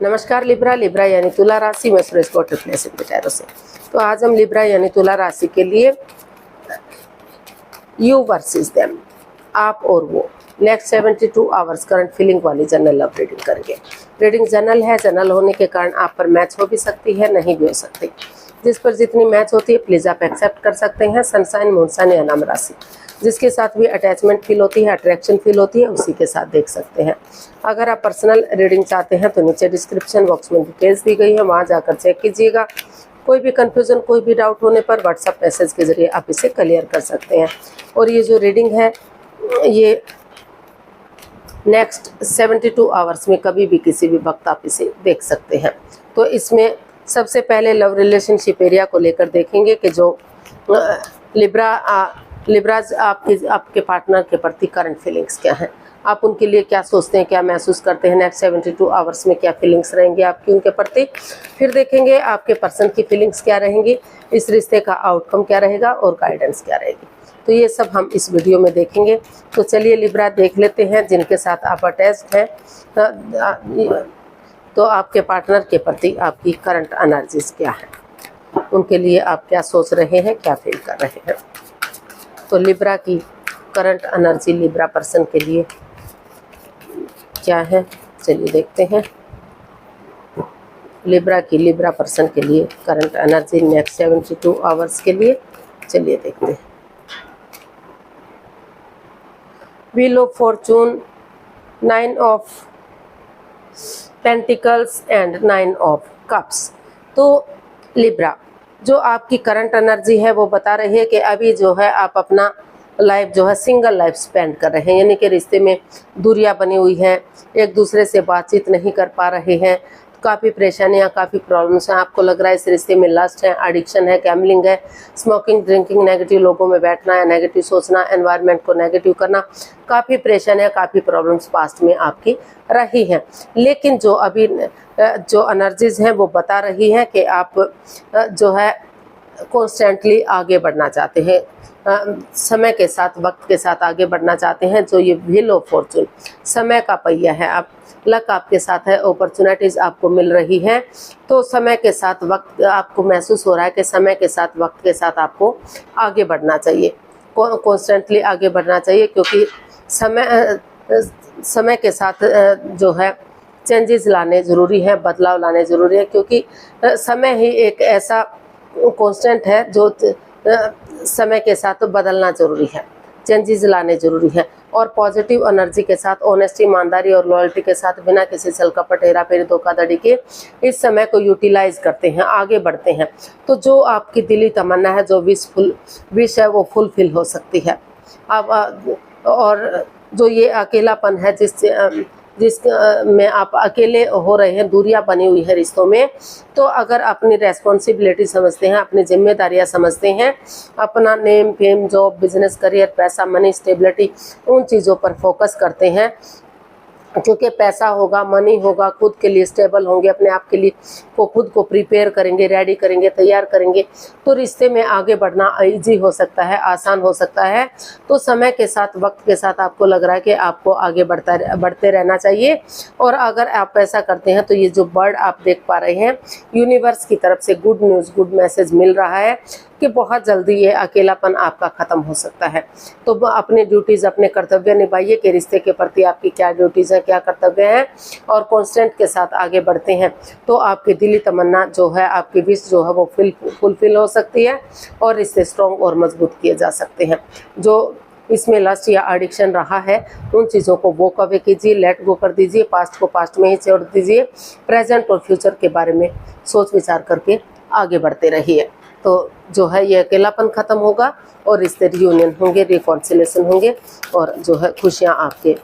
नमस्कार Libra. Libra यानी तुला राशि में सुरेश टैरो से। तो आज हम लिब्रा यानी तुला राशि के लिए यू वर्सेस देम, आप और वो, नेक्स्ट 72 आवर्स करंट फीलिंग वाली जनरल लव रीडिंग करेंगे। रीडिंग जनरल है, जनरल होने के कारण आप पर मैच हो भी सकती है, नहीं भी हो सकती। जिस पर जितनी मैच होती है प्लीज आप एक्सेप्ट कर सकते हैं। सनसाइन, मूनसाइन या नाम राशि, जिसके साथ भी अटैचमेंट फील होती है, अट्रैक्शन फील होती है, उसी के साथ देख सकते हैं। अगर आप पर्सनल रीडिंग चाहते हैं तो नीचे डिस्क्रिप्शन बॉक्स में डिटेल्स दी गई है, वहाँ जाकर चेक कीजिएगा। कोई भी कन्फ्यूजन, कोई भी डाउट होने पर व्हाट्सएप मैसेज के जरिए आप इसे क्लियर कर सकते हैं। और ये जो रीडिंग है ये नेक्स्ट 72 आवर्स में कभी भी किसी भी वक्त आप इसे देख सकते हैं। तो इसमें सबसे पहले लव रिलेशनशिप एरिया को लेकर देखेंगे कि जो लिब्राज आपके पार्टनर के प्रति करंट फीलिंग्स क्या हैं, आप उनके लिए क्या सोचते हैं, क्या महसूस करते हैं, नेक्स्ट 72 आवर्स में क्या फीलिंग्स रहेंगी आपकी उनके प्रति। फिर देखेंगे आपके पर्सन की फीलिंग्स क्या रहेंगी, इस रिश्ते का आउटकम क्या रहेगा और गाइडेंस क्या रहेगी। तो ये सब हम इस वीडियो में देखेंगे। तो चलिए लिब्रा देख लेते हैं जिनके साथ आप अटैच्ड हैं, तो आपके पार्टनर के प्रति आपकी करंट एनर्जीज क्या है, उनके लिए आप क्या सोच रहे हैं, क्या फील कर रहे हैं। तो लिब्रा की करंट एनर्जी लिब्रा पर्सन के लिए क्या है, चलिए देखते हैं। लिब्रा पर्सन के लिए करंट एनर्जी नेक्स्ट 72 आवर्स के लिए, चलिए देखते हैं। Wheel of Fortune, 9 of pentacles and 9 of cups. तो लिब्रा जो आपकी करंट एनर्जी है वो बता रही है कि अभी जो है आप अपना लाइफ जो है सिंगल लाइफ स्पेंड कर रहे हैं, यानी कि रिश्ते में दूरियां बनी हुई हैं, एक दूसरे से बातचीत नहीं कर पा रहे हैं, काफ़ी परेशानियां, काफ़ी प्रॉब्लम्स हैं। आपको लग रहा है इस रिश्ते में लस्ट है, एडिक्शन है, गैम्बलिंग है, स्मोकिंग, ड्रिंकिंग, नेगेटिव लोगों में बैठना या नेगेटिव सोचना, एनवायरनमेंट को नेगेटिव करना, काफ़ी परेशानियां, काफ़ी प्रॉब्लम्स पास्ट में आपकी रही हैं। लेकिन जो अभी जो एनर्जीज हैं वो बता रही हैं कि आप जो है कॉन्स्टेंटली आगे बढ़ना चाहते हैं, समय के साथ, वक्त के साथ आगे बढ़ना चाहते हैं। जो ये व्हील ऑफ फॉर्चून समय का पहिया है, आप लक आपके साथ है, अपॉर्चुनिटीज आपको मिल रही हैं। तो समय के साथ, वक्त आपको महसूस हो रहा है कि समय के साथ, वक्त के साथ आपको आगे बढ़ना चाहिए, कॉन्स्टेंटली आगे बढ़ना चाहिए, क्योंकि समय के साथ जो है चेंजेस लाने ज़रूरी है, बदलाव लाने ज़रूरी है, क्योंकि समय ही एक ऐसा कांस्टेंट है जो समय के साथ बदलना ज़रूरी है, चेंजेस लाने ज़रूरी है। और पॉजिटिव एनर्जी के साथ, ऑनेस्टी, ईमानदारी और लॉयल्टी के साथ, बिना किसी छल कपट, हेराफेरी, धोखाधड़ी के इस समय को यूटिलाइज करते हैं, आगे बढ़ते हैं। तो जो आपकी दिली तमन्ना है, जो विश है, वो फुलफिल हो सकती है। अब और जो ये अकेलापन है जिस में आप अकेले हो रहे हैं, दूरियां बनी हुई है रिश्तों में, तो अगर अपनी रेस्पॉन्सिबिलिटी समझते हैं, अपनी जिम्मेदारियां समझते हैं, अपना name, fame, job, business, career, पैसा, मनी, स्टेबिलिटी, उन चीज़ों पर फोकस करते हैं, क्योंकि पैसा होगा, मनी होगा, खुद के लिए स्टेबल होंगे, अपने आप के लिए खुद को प्रिपेयर करेंगे, रेडी करेंगे, तैयार करेंगे, तो रिश्ते में आगे बढ़ना ईजी हो सकता है, आसान हो सकता है। तो समय के साथ, वक्त के साथ आपको लग रहा है कि आपको आगे बढ़ते रहना चाहिए। और अगर आप ऐसा करते हैं तो ये जो बर्ड आप देख पा रहे हैं, यूनिवर्स की तरफ से गुड न्यूज़, गुड मैसेज मिल रहा है कि बहुत जल्दी ये अकेलापन आपका ख़त्म हो सकता है। तो अपनी ड्यूटीज़, अपने कर्तव्य निभाइए कि रिश्ते के प्रति आपकी क्या ड्यूटीज़ हैं, क्या कर्तव्य हैं, और कॉन्स्टेंट के साथ आगे बढ़ते हैं तो आपकी दिली तमन्ना जो है, आपकी विश जो है वो फुलफिल हो सकती है और रिश्ते स्ट्रॉन्ग और मजबूत किए जा सकते हैं। जो इसमें लस्ट या एडिक्शन रहा है उन चीज़ों को वॉक अवे कीजिए, लेट गो कर दीजिए, पास्ट को पास्ट में ही छोड़ दीजिए, प्रेजेंट और फ्यूचर के बारे में सोच विचार करके आगे बढ़ते रहिए। तो जो है ये अकेलापन ख़त्म होगा और रिश्ते रियूनियन होंगे, रिकॉन्सिलेशन होंगे, और जो है खुशियाँ आपके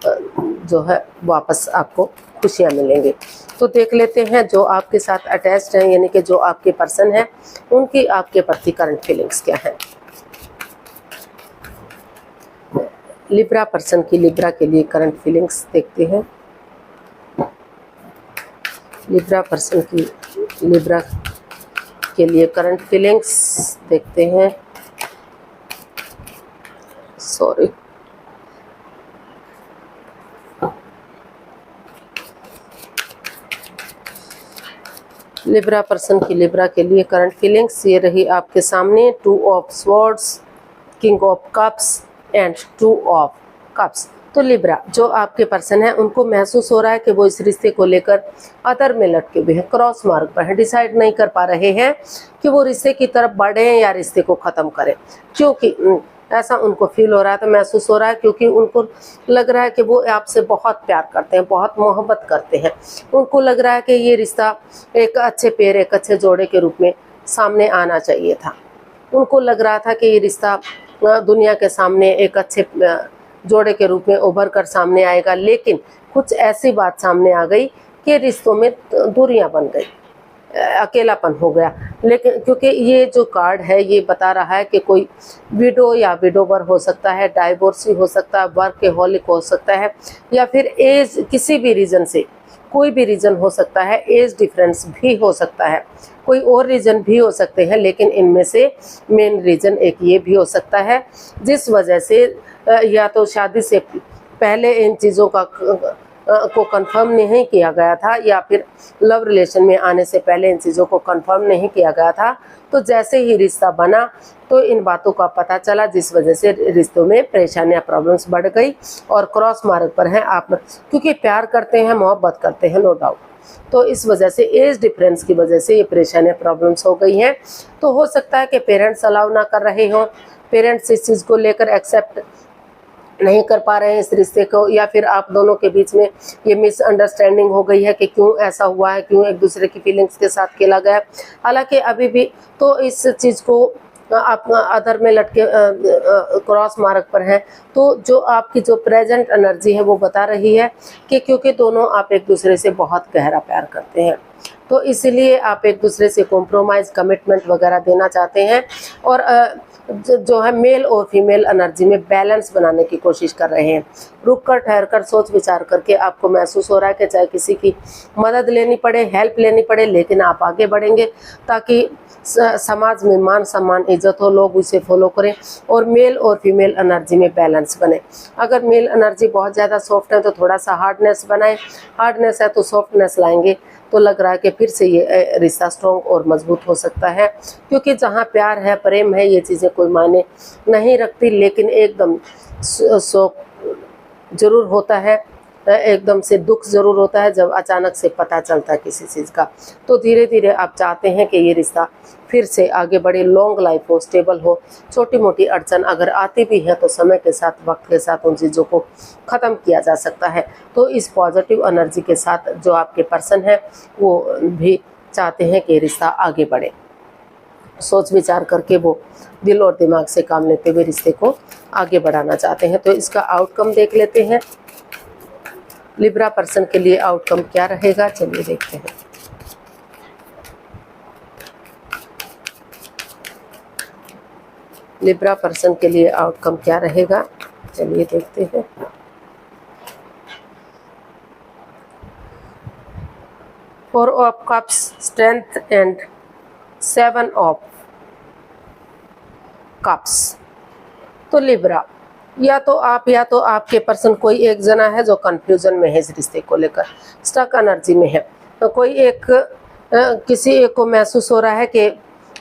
जो है वापस आपको खुशियाँ मिलेंगी। तो देख लेते हैं जो आपके साथ अटैच्ड हैं, यानी कि जो आपके पर्सन हैं, उनकी आपके प्रति करंट फीलिंग्स क्या हैं। लिब्रा पर्सन की लिब्रा के लिए करंट फीलिंग्स देखते हैं। लिब्रा पर्सन की लिब्रा के लिए करंट फीलिंग्स देखते हैं। सॉरी, लिब्रा पर्सन की लिब्रा के लिए करंट फीलिंग्स ये रही आपके सामने 2 of swords, king of cups and 2 of cups. तो लिब्रा जो आपके पर्सन है उनको महसूस हो रहा है कि वो इस रिश्ते को लेकर अदर में लटके हुए हैं, क्रॉस मार्ग पर हैं, डिसाइड नहीं कर पा रहे हैं कि वो रिश्ते की तरफ बढ़े या रिश्ते को ख़त्म करें, क्योंकि ऐसा उनको फील हो रहा है, तो महसूस हो रहा है, क्योंकि उनको लग रहा है कि वो आपसे बहुत प्यार करते हैं, बहुत मोहब्बत करते हैं। उनको लग रहा है कि ये रिश्ता एक अच्छे पेड़, एक अच्छे जोड़े के रूप में सामने आना चाहिए था। उनको लग रहा था कि ये रिश्ता दुनिया के सामने एक अच्छे जोड़े के रूप में उभर कर सामने आएगा, लेकिन कुछ ऐसी बात सामने आ गई कि रिश्तों में दूरियां बन गई, अकेलापन हो गया। लेकिन क्योंकि ये जो कार्ड है ये बता रहा है कि कोई विडो या विडोवर हो सकता है, डाइवोर्सी हो सकता है, वर्कहॉलिक हो सकता है, या फिर एज, किसी भी रीज़न से, कोई भी रीज़न हो सकता है, एज डिफरेंस भी हो सकता है, कोई और रीज़न भी हो सकते हैं, लेकिन इनमें से मेन रीज़न एक ये भी हो सकता है जिस वजह से या तो शादी से पहले इन चीज़ों को कंफर्म नहीं किया गया था, या फिर लव रिलेशन में आने से पहले इन चीज़ों को कंफर्म नहीं किया गया था। तो जैसे ही रिश्ता बना तो इन बातों का पता चला, जिस वजह से रिश्तों में परेशानियां, प्रॉब्लम्स बढ़ गई और क्रॉस मार्ग पर हैं आप, क्योंकि प्यार करते हैं, मोहब्बत करते हैं, नो डाउट। तो इस वजह से एज डिफरेंस की वजह से ये परेशानियां, प्रॉब्लम्स हो गई हैं। तो हो सकता है कि पेरेंट्स अलाउ ना कर रहे हों, पेरेंट्स इस चीज़ को लेकर एक्सेप्ट नहीं कर पा रहे हैं इस रिश्ते को, या फिर आप दोनों के बीच में ये मिसअंडरस्टैंडिंग हो गई है कि क्यों ऐसा हुआ है, क्यों एक दूसरे की फीलिंग्स के साथ खेला गया। हालांकि अभी भी तो इस चीज़ को आप अदर में लटके क्रॉस मार्ग पर हैं, तो जो आपकी जो प्रेजेंट एनर्जी है वो बता रही है कि क्योंकि दोनों आप एक दूसरे से बहुत गहरा प्यार करते हैं, तो इसलिए आप एक दूसरे से कॉम्प्रोमाइज़, कमिटमेंट वगैरह देना चाहते हैं, और जो है मेल और फीमेल एनर्जी में बैलेंस बनाने की कोशिश कर रहे हैं। रुक कर, ठहर कर, सोच विचार करके आपको महसूस हो रहा है कि चाहे किसी की मदद लेनी पड़े, हेल्प लेनी पड़े, लेकिन आप आगे बढ़ेंगे ताकि समाज में मान सम्मान, इज्जत हो, लोग उसे फॉलो करें और मेल और फीमेल एनर्जी में बैलेंस बने। अगर मेल एनर्जी बहुत ज़्यादा सॉफ्ट है तो थोड़ा सा हार्डनेस बनाएं, हार्डनेस है तो सॉफ्टनेस लाएंगे, तो लग रहा है कि फिर से ये रिश्ता स्ट्रॉन्ग और मजबूत हो सकता है। क्योंकि जहाँ प्यार है, प्रेम है, ये चीज़ें कोई मायने नहीं रखती, लेकिन एकदम शौक जरूर होता है, एकदम से दुख ज़रूर होता है जब अचानक से पता चलता है किसी चीज़ का। तो धीरे धीरे आप चाहते हैं कि ये रिश्ता फिर से आगे बढ़े, लॉन्ग लाइफ हो, स्टेबल हो। छोटी मोटी अड़चन अगर आती भी है तो समय के साथ, वक्त के साथ उन चीज़ों को ख़त्म किया जा सकता है। तो इस पॉजिटिव एनर्जी के साथ जो आपके पर्सन है वो भी चाहते हैं कि रिश्ता आगे बढ़े। सोच विचार करके वो दिल और दिमाग से काम लेते हुए रिश्ते को आगे बढ़ाना चाहते हैं। तो इसका आउटकम देख लेते हैं, लिब्रा पर्सन के लिए आउटकम क्या रहेगा, चलिए देखते हैं। लिब्रा पर्सन के लिए आउटकम क्या रहेगा, चलिए देखते हैं। Four of cups, strength and 7 of cups. तो लिब्रा, या तो आपके पर्सन कोई एक जना है जो कंफ्यूजन में है इस रिश्ते को लेकर, स्टक एनर्जी में है। तो कोई एक किसी एक को महसूस हो रहा है कि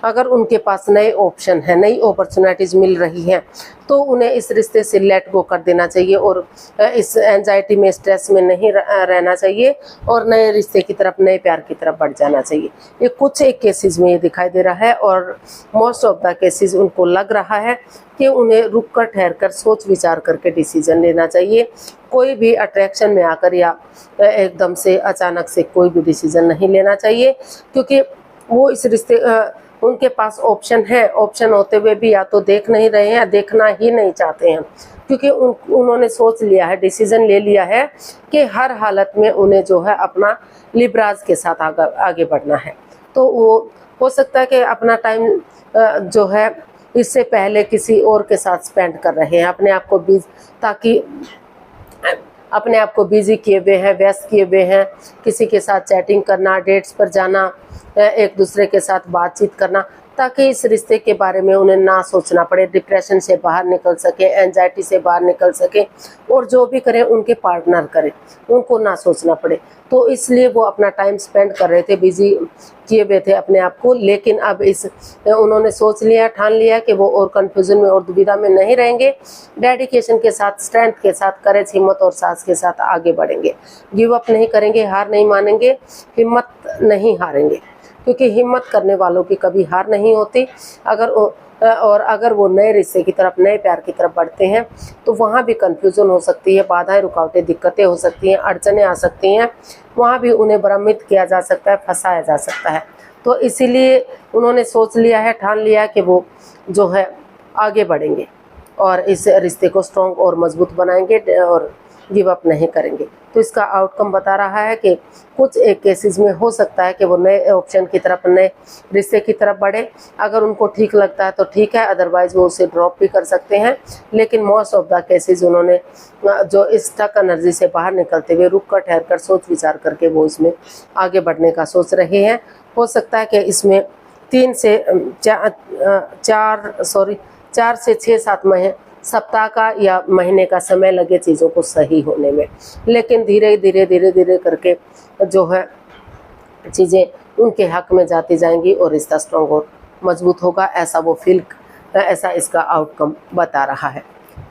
अगर उनके पास नए ऑप्शन है, नई अपॉर्चुनिटीज़ मिल रही हैं, तो उन्हें इस रिश्ते से लेट गो कर देना चाहिए और इस एंजाइटी में, स्ट्रेस में नहीं रहना चाहिए और नए रिश्ते की तरफ, नए प्यार की तरफ बढ़ जाना चाहिए। ये कुछ एक केसेस में ये दिखाई दे रहा है, और मोस्ट ऑफ द केसेस उनको लग रहा है कि उन्हें रुक कर, ठहर कर, सोच विचार करके डिसीजन लेना चाहिए। कोई भी अट्रैक्शन में आकर या एकदम से अचानक से कोई भी डिसीजन नहीं लेना चाहिए, क्योंकि वो इस रिश्ते उनके पास ऑप्शन है, ऑप्शन होते हुए भी या तो देख नहीं रहे हैं या देखना ही नहीं चाहते हैं, क्योंकि उन्होंने सोच लिया है, डिसीजन ले लिया है कि हर हालत में उन्हें जो है अपना लिब्राज के साथ आगे बढ़ना है। तो वो हो सकता है कि अपना टाइम जो है इससे पहले किसी और के साथ स्पेंड कर रहे हैं, अपने आप को बिजी किए हुए हैं, व्यस्त किए हुए हैं, किसी के साथ चैटिंग करना, डेट्स पर जाना, एक दूसरे के साथ बातचीत करना, ताकि इस रिश्ते के बारे में उन्हें ना सोचना पड़े, डिप्रेशन से बाहर निकल सके, एंजाइटी से बाहर निकल सके, और जो भी करें उनके पार्टनर करें, उनको ना सोचना पड़े। तो इसलिए वो अपना टाइम स्पेंड कर रहे थे, बिजी किए हुए थे अपने आप को। लेकिन अब उन्होंने सोच लिया, ठान लिया कि वो और कंफ्यूजन में और दुविधा में नहीं रहेंगे, डेडिकेशन के साथ, स्ट्रेंथ के साथ, करेज, हिम्मत और साहस के साथ आगे बढ़ेंगे। गिव अप नहीं करेंगे, हार नहीं मानेंगे, हिम्मत नहीं हारेंगे, क्योंकि हिम्मत करने वालों की कभी हार नहीं होती। अगर वो नए रिश्ते की तरफ, नए प्यार की तरफ बढ़ते हैं तो वहाँ भी कंफ्यूजन हो सकती है, बाधाएं, रुकावटें, दिक्कतें हो सकती हैं, अड़चनें आ सकती हैं, वहाँ भी उन्हें भ्रमित किया जा सकता है, फंसाया जा सकता है। तो इसीलिए उन्होंने सोच लिया है, ठान लिया कि वो जो है आगे बढ़ेंगे और इस रिश्ते को स्ट्रॉन्ग और मजबूत बनाएंगे और गिव अप नहीं करेंगे। तो इसका आउटकम बता रहा है कि कुछ एक केसेस में हो सकता है कि वो नए ऑप्शन की तरफ, नए रिश्ते की तरफ बढ़े। अगर उनको ठीक लगता है तो ठीक है, अदरवाइज वो उसे ड्रॉप भी कर सकते हैं। लेकिन मोस्ट ऑफ द केसेस उन्होंने जो इस स्टक एनर्जी से बाहर निकलते हुए रुक कर, ठहर कर, सोच विचार करके वो इसमें आगे बढ़ने का सोच रहे हैं। हो सकता है कि इसमें 4 से 6-7 सप्ताह का या महीने का समय लगे चीज़ों को सही होने में, लेकिन धीरे धीरे करके जो है चीज़ें उनके हक में जाती जाएंगी और रिश्ता स्ट्रॉन्ग और मजबूत होगा, ऐसा इसका आउटकम बता रहा है।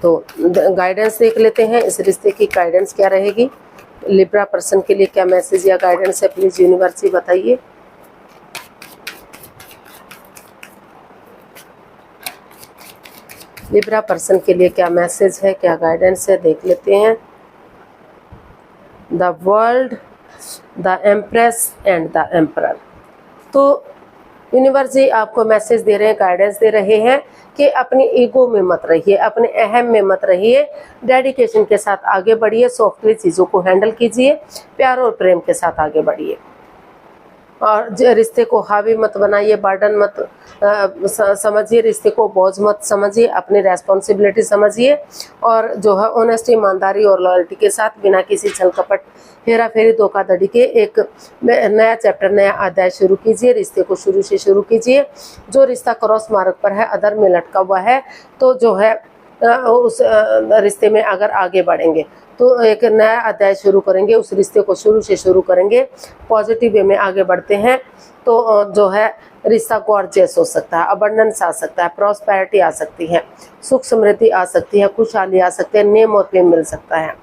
तो गाइडेंस देख लेते हैं, इस रिश्ते की गाइडेंस क्या रहेगी। लिब्रा पर्सन के लिए क्या मैसेज या गाइडेंस है, प्लीज़ यूनिवर्स बताइए। लिब्रा पर्सन के लिए क्या मैसेज है, क्या गाइडेंस है, देख लेते हैं। The world, the empress and the emperor. तो यूनिवर्स जी आपको मैसेज दे रहे हैं, गाइडेंस दे रहे हैं कि अपनी ईगो में मत रहिए, अपने अहम में मत रहिए, डेडिकेशन के साथ आगे बढ़िए, सॉफ्टली चीज़ों को हैंडल कीजिए, प्यार और प्रेम के साथ आगे बढ़िए और रिश्ते को हावी मत बनाइए, बर्डन मत समझिए, रिश्ते को बोझ मत समझिए, अपनी रेस्पॉन्सिबिलिटी समझिए और जो है ऑनेस्टी, ईमानदारी और लॉयल्टी के साथ, बिना किसी छल कपट, हेरा फेरी, धोखाधड़ी के एक नया चैप्टर, नया अध्याय शुरू कीजिए। रिश्ते को शुरू से शुरू कीजिए। जो रिश्ता क्रॉस मार्ग पर है, अधर में लटका हुआ है, तो जो है उस रिश्ते में अगर आगे बढ़ेंगे तो एक नया अध्याय शुरू करेंगे, उस रिश्ते को शुरू से शुरू करेंगे, पॉजिटिव वे में आगे बढ़ते हैं तो जो है रिश्ता गॉर्जियस हो सकता है, अबंडेंस आ सकता है, प्रॉस्पेरिटी आ सकती है, सुख समृद्धि आ सकती है, खुशहाली आ सकती है, नेम और फेम मिल सकता है,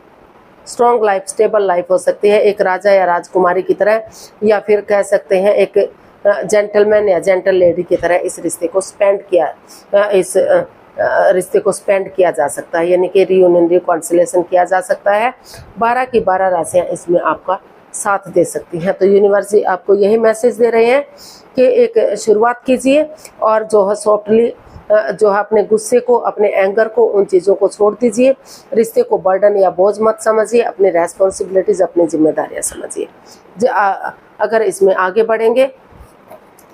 स्ट्रॉन्ग लाइफ, स्टेबल लाइफ हो सकती है, एक राजा या राजकुमारी की तरह, या फिर कह सकते हैं एक जेंटलमैन या जेंटल लेडी की तरह इस रिश्ते को स्पेंड किया जा सकता है, यानी कि रियूनियन, रिकॉन्सिलेशन किया जा सकता है। 12 की 12 राशियां इसमें आपका साथ दे सकती हैं। तो यूनिवर्स जी आपको यही मैसेज दे रहे हैं कि एक शुरुआत कीजिए और जो है सॉफ्टली जो है अपने गुस्से को, अपने एंगर को, उन चीज़ों को छोड़ दीजिए। रिश्ते को बर्डन या बोझ मत समझिए, अपनी रेस्पॉन्सिबिलिटीज़, अपनी जिम्मेदारियां समझिए। अगर इसमें आगे बढ़ेंगे,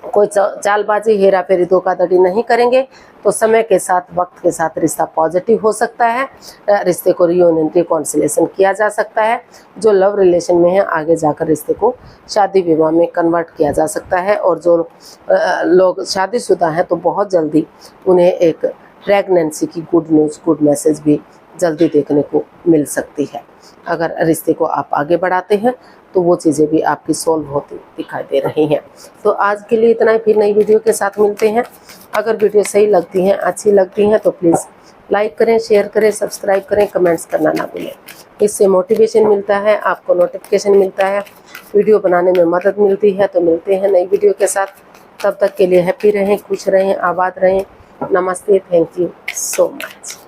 कोई चालबाजी, हेरा फेरी, धोखाधड़ी नहीं करेंगे तो समय के साथ, वक्त के साथ रिश्ता पॉजिटिव हो सकता है, रिश्ते को रियूनियन, रिकॉन्सिलेशन किया जा सकता है। जो लव रिलेशन में है आगे जाकर रिश्ते को शादी विवाह में कन्वर्ट किया जा सकता है और जो लोग शादीशुदा हैं तो बहुत जल्दी उन्हें एक प्रेगनेंसी की गुड न्यूज़, गुड मैसेज भी जल्दी देखने को मिल सकती है। अगर रिश्ते को आप आगे बढ़ाते हैं तो वो चीज़ें भी आपकी सॉल्व होती दिखाई दे रही हैं। तो आज के लिए इतना ही, फिर नई वीडियो के साथ मिलते हैं। अगर वीडियो सही लगती हैं, अच्छी लगती हैं तो प्लीज़ लाइक करें, शेयर करें, सब्सक्राइब करें, कमेंट्स करना ना भूलें। इससे मोटिवेशन मिलता है, आपको नोटिफिकेशन मिलता है, वीडियो बनाने में मदद मिलती है। तो मिलते हैं नई वीडियो के साथ, तब तक के लिए हैप्पी रहें, खुश रहें, आबाद रहें। नमस्ते, थैंक यू सो मच।